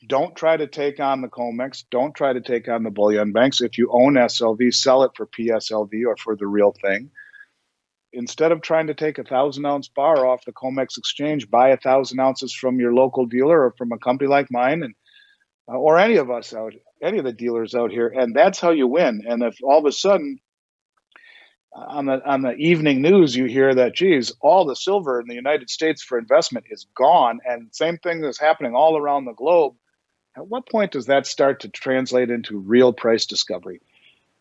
Don't try to take on the COMEX. Don't try to take on the bullion banks. If you own SLV, sell it for PSLV or for the real thing. Instead of trying to take 1,000-ounce bar off the COMEX exchange, buy 1,000 ounces from your local dealer or from a company like mine, and or any of us out, any of the dealers out here, and that's how you win. And if all of a sudden on the evening news you hear that, geez, all the silver in the United States for investment is gone, and same thing is happening all around the globe, at what point does that start to translate into real price discovery?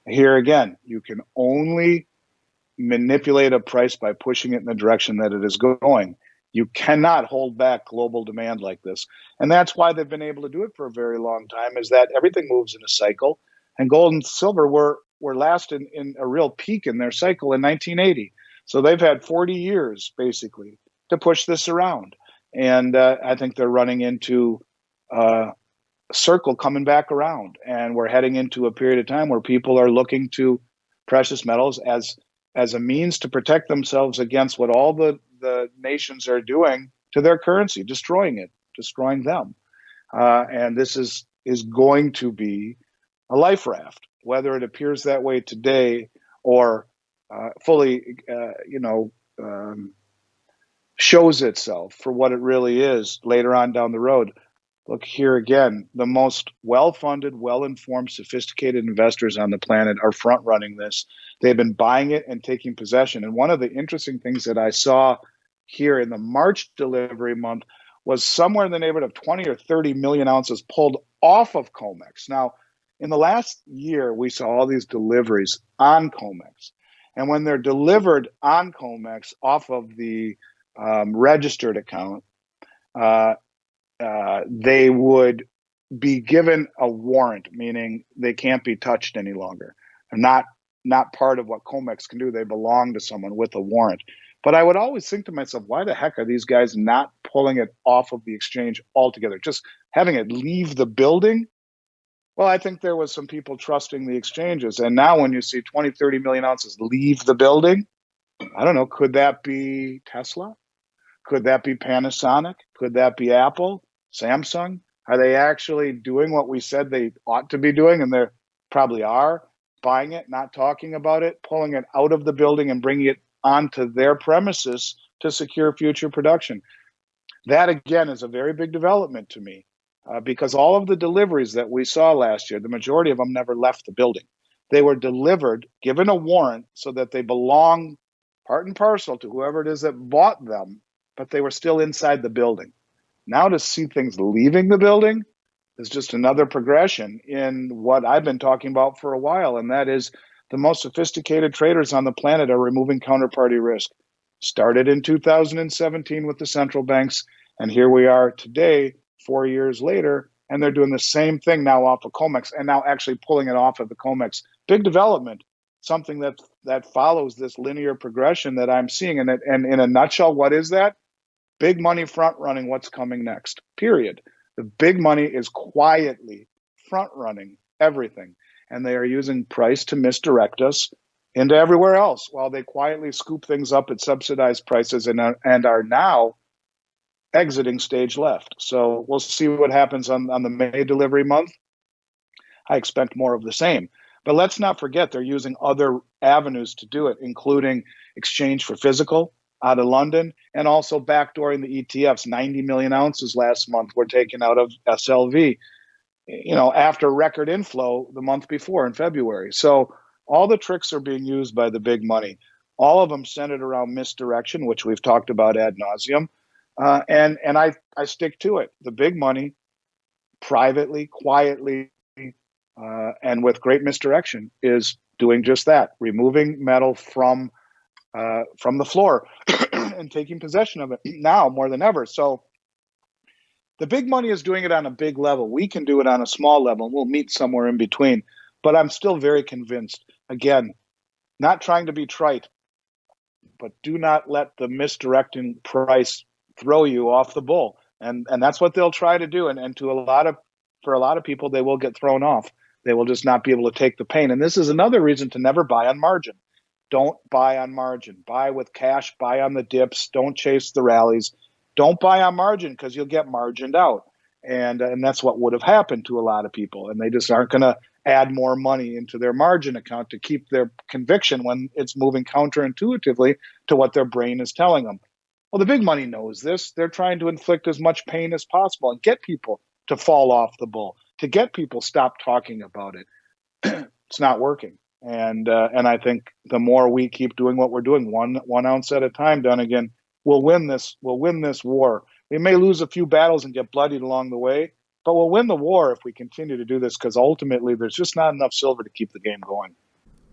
Here again, you can only manipulate a price by pushing it in the direction that it is going. You cannot hold back global demand like this. And that's why they've been able to do it for a very long time, is that everything moves in a cycle. And gold and silver were last in a real peak in their cycle in 1980. So they've had 40 years, basically, to push this around. And I think they're running into a circle coming back around. And we're heading into a period of time where people are looking to precious metals as a means to protect themselves against what all the nations are doing to their currency, destroying it, destroying them. And this is going to be a life raft, whether it appears that way today or fully, shows itself for what it really is later on down the road. Look here again, the most well-funded, well-informed, sophisticated investors on the planet are front-running this. They've been buying it and taking possession. And one of the interesting things that I saw here in the March delivery month was somewhere in the neighborhood of 20 or 30 million ounces pulled off of COMEX. Now, in the last year, we saw all these deliveries on COMEX. And when they're delivered on COMEX off of the registered account, they would be given a warrant, meaning they can't be touched any longer. They're not part of what COMEX can do. They belong to someone with a warrant. But I would always think to myself, why the heck are these guys not pulling it off of the exchange altogether? Just having it leave the building? Well, I think there was some people trusting the exchanges. And now when you see 20, 30 million ounces leave the building, I don't know, could that be Tesla? Could that be Panasonic? Could that be Apple? Samsung? Are they actually doing what we said they ought to be doing? And they probably are, buying it, not talking about it, pulling it out of the building and bringing it onto their premises to secure future production. That, again, is a very big development to me because all of the deliveries that we saw last year, the majority of them never left the building. They were delivered, given a warrant so that they belong part and parcel to whoever it is that bought them, but they were still inside the building. Now to see things leaving the building is just another progression in what I've been talking about for a while, and that is the most sophisticated traders on the planet are removing counterparty risk. Started in 2017 with the central banks, and here we are today, 4 years later, and they're doing the same thing now off of COMEX, and now actually pulling it off of the COMEX. Big development, something that follows this linear progression that I'm seeing. And in a nutshell, what is that? Big money front running what's coming next, period. The big money is quietly front running everything. And they are using price to misdirect us into everywhere else while they quietly scoop things up at subsidized prices and are now exiting stage left. So we'll see what happens on the May delivery month. I expect more of the same. But let's not forget they're using other avenues to do it, including exchange for physical out of London, and also backdooring the ETFs. 90 million ounces last month were taken out of SLV, after record inflow the month before in February. So all the tricks are being used by the big money, all of them centered around misdirection, which we've talked about ad nauseum. And I stick to it. The big money, privately, quietly, and with great misdirection, is doing just that, removing metal from the floor and taking possession of it now more than ever. So the big money is doing it on a big level. We can do it on a small level. We'll meet somewhere in between. But I'm still very convinced, again, not trying to be trite, but do not let the misdirecting price throw you off the bull. And that's what they'll try to do. And for a lot of people, they will get thrown off. They will just not be able to take the pain. And this is another reason to never buy on margin. Don't buy on margin. Buy with cash. Buy on the dips. Don't chase the rallies. Don't buy on margin because you'll get margined out. And that's what would have happened to a lot of people. And they just aren't going to add more money into their margin account to keep their conviction when it's moving counterintuitively to what their brain is telling them. Well, the big money knows this. They're trying to inflict as much pain as possible and get people to fall off the bull, to get people stop talking about it. It's not working. And I think the more we keep doing what we're doing, one ounce at a time, Dunnigan, we'll win this. We'll win this war. We may lose a few battles and get bloodied along the way, but we'll win the war if we continue to do this, because ultimately there's just not enough silver to keep the game going.